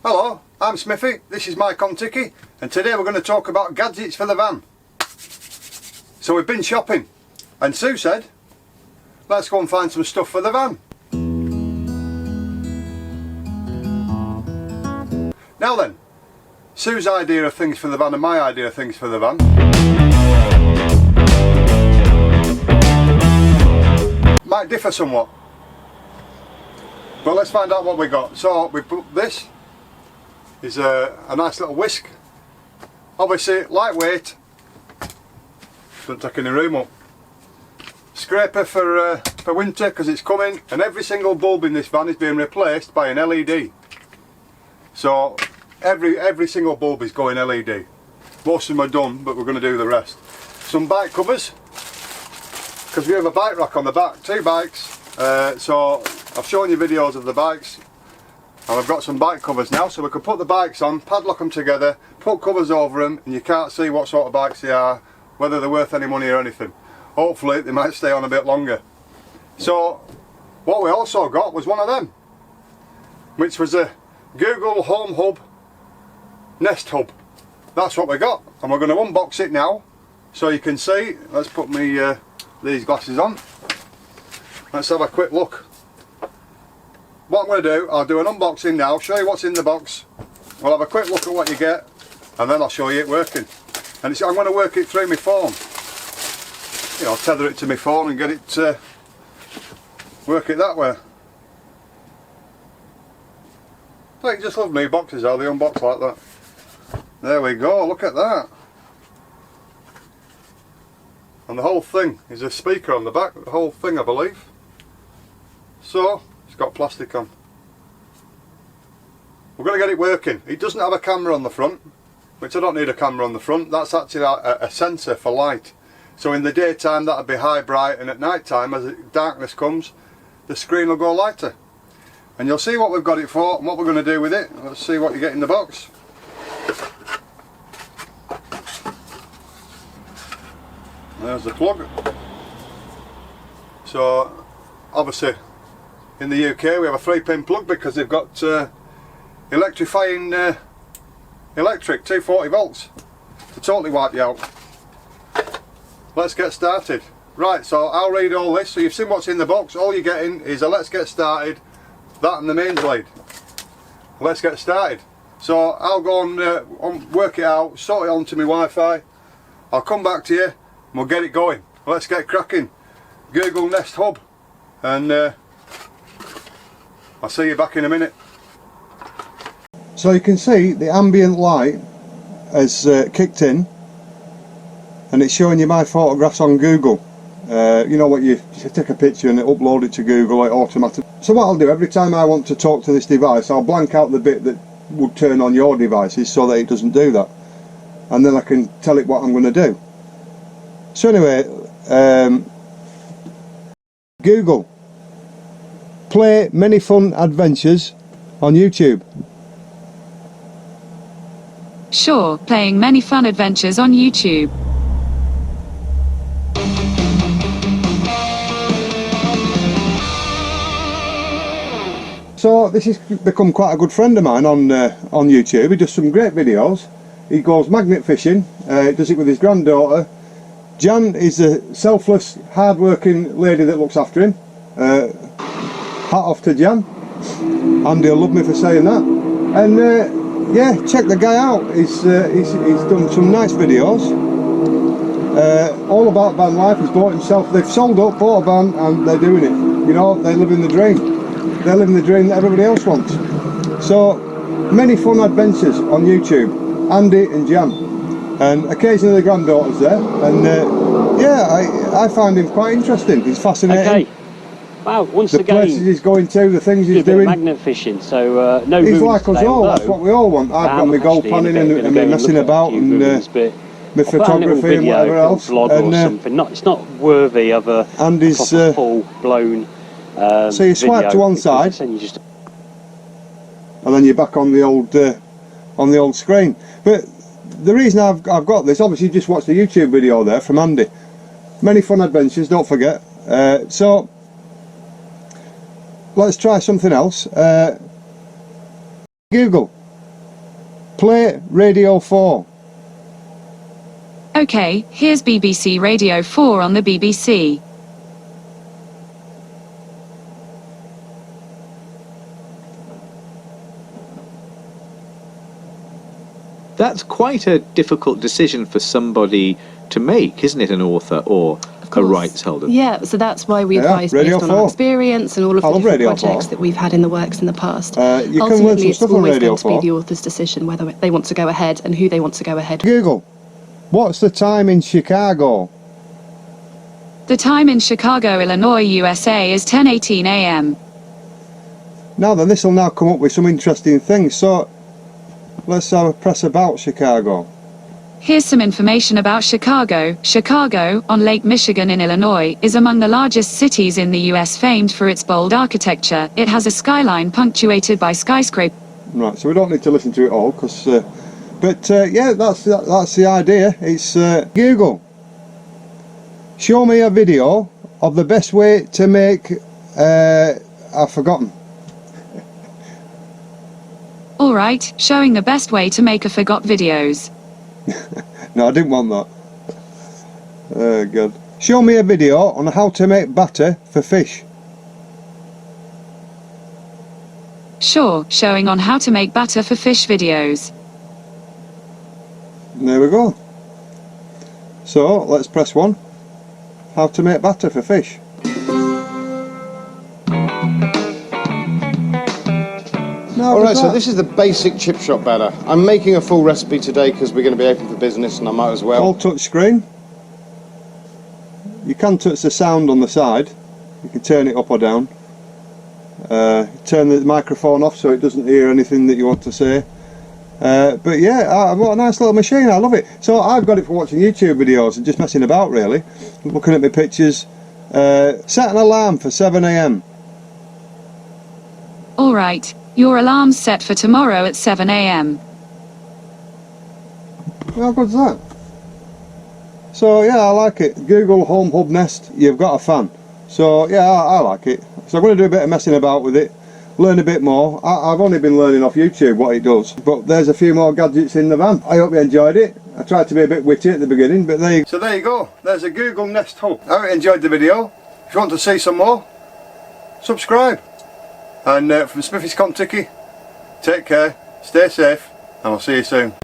Hello, I'm Smithy, this is my Contiki, and today we're going to talk about gadgets for the van. So we've been shopping, and Sue said, let's go and find some stuff for the van. Now then, Sue's idea of things for the van and my idea of things for the van might differ somewhat. But let's find out what we got. So we put this is a nice little whisk. Obviously lightweight, doesn't take any room up. Scraper for winter because it's coming, and every single bulb in this van is being replaced by an LED. So every single bulb is going LED. Most of them are done, but we're going to do the rest. Some bike covers, because we have a bike rack on the back, 2 bikes. So I've shown you videos of the bikes, and I've got some bike covers now, so we can put the bikes on, padlock them together, put covers over them, and you can't see what sort of bikes they are, whether they're worth any money or anything. Hopefully they might stay on a bit longer. So what we also got was one of them, which was a Google Home Hub Nest Hub. That's what we got, and we're going to unbox it now so you can see. Let's put me these glasses on. Let's have a quick look. What I'm going to do, I'll do an unboxing now, show you what's in the box. We'll have a quick look at what you get, and then I'll show you it working. And I'm going to work it through my phone. You know, tether it to my phone and get it, work it that way. I just love me boxes how they unbox like that. There we go, look at that. And the whole thing is a speaker on the back, the whole thing I believe. So, it's got plastic on. We're going to get it working. It doesn't have a camera on the front, which I don't need a camera on the front. That's actually a sensor for light. So in the daytime that'll be high bright, and at night time as darkness comes, the screen will go lighter. And you'll see what we've got it for and what we're going to do with it. Let's see what you get in the box. There's the plug. So obviously in the UK we have a 3-pin plug because they've got electrifying electric 240 volts to totally wipe you out. Let's get started. Right, so I'll read all this. So you've seen what's in the box. All you're getting is a let's get started, that and the mains lead. Let's get started. So I'll go and work it out, sort it onto my Wi-Fi. I'll come back to you and we'll get it going. Let's get cracking. Google Nest Hub, and I'll see you back in a minute. So you can see the ambient light has kicked in, and it's showing you my photographs on Google. You know what, you take a picture and it upload it to Google, it automatically. So what I'll do, every time I want to talk to this device, I'll blank out the bit that would turn on your devices so that it doesn't do that, and then I can tell it what I'm going to do. So anyway, Google, play manyfunadventures on YouTube. Sure, playing manyfunadventures on YouTube. So this has become quite a good friend of mine on YouTube. He does some great videos. He goes magnet fishing, does it with his granddaughter. Jan is a selfless, hard-working lady that looks after him. Hat off to Jan. Andy will love me for saying that. And yeah, check the guy out. He's done some nice videos. All about van life. He's bought himself. They've sold up, bought a van, and they're doing it. You know, they live in the dream. They're living the dream that everybody else wants. So, many fun adventures on YouTube, Andy and Jan, and occasionally the granddaughter's there, and yeah, I find him quite interesting. He's fascinating. Okay. Wow, once the again, places he's going to, the things he's doing. Magnet fishing, so no. He's like us all. That's what we all want. I've got my gold panning and my messing about and my photography and whatever else. Vlog or something. It's not worthy of a full-blown. So you swipe to one side, and then you're back on the old screen. But the reason I've got this, obviously, you just watched the YouTube video there from Andy. Many fun adventures, don't forget. So let's try something else. Google, play Radio 4. Okay, here's BBC Radio 4 on the BBC. That's quite a difficult decision for somebody to make, isn't it, an author or a rights holder? Yeah, so that's why we advise based on our experience and all of the different projects that we've had in the works in the past. Ultimately, it's always going to be the author's decision whether they want to go ahead and who they want to go ahead. Google, what's the time in Chicago? The time in Chicago, Illinois, USA is 10:18 a.m. Now then, this will now come up with some interesting things. So, let's have a press about Chicago. Here's some information about Chicago. Chicago, on Lake Michigan in Illinois, is among the largest cities in the US, famed for its bold architecture. It has a skyline punctuated by skyscrapers. Right, so we don't need to listen to it all, because... yeah, that's the idea. It's Google, show me a video of the best way to make... I've forgotten. Alright, showing the best way to make a forgot videos. No, I didn't want that. Oh god. Show me a video on how to make batter for fish. Sure, showing on how to make batter for fish videos. There we go. So, let's press 1. How to make batter for fish. Alright, so this is the basic chip shop batter. I'm making a full recipe today because we're going to be open for business and I might as well. All touch screen. You can touch the sound on the side. You can turn it up or down. Turn the microphone off so it doesn't hear anything that you want to say. But yeah, what a nice little machine, I love it. So I've got it for watching YouTube videos and just messing about really. Looking at my pictures. Set an alarm for 7 AM. Alright, your alarm's set for tomorrow at 7 AM. How good's that? So yeah, I like it. Google Home Hub Nest, you've got a fan. So yeah, I like it. So I'm going to do a bit of messing about with it, learn a bit more. I've only been learning off YouTube what it does, but there's a few more gadgets in the van. I hope you enjoyed it. I tried to be a bit witty at the beginning, but there you go. So there you go, there's a Google Nest Hub. I hope you enjoyed the video. If you want to see some more, subscribe. And from Smithy's Kentucky, take care, stay safe, and I'll see you soon.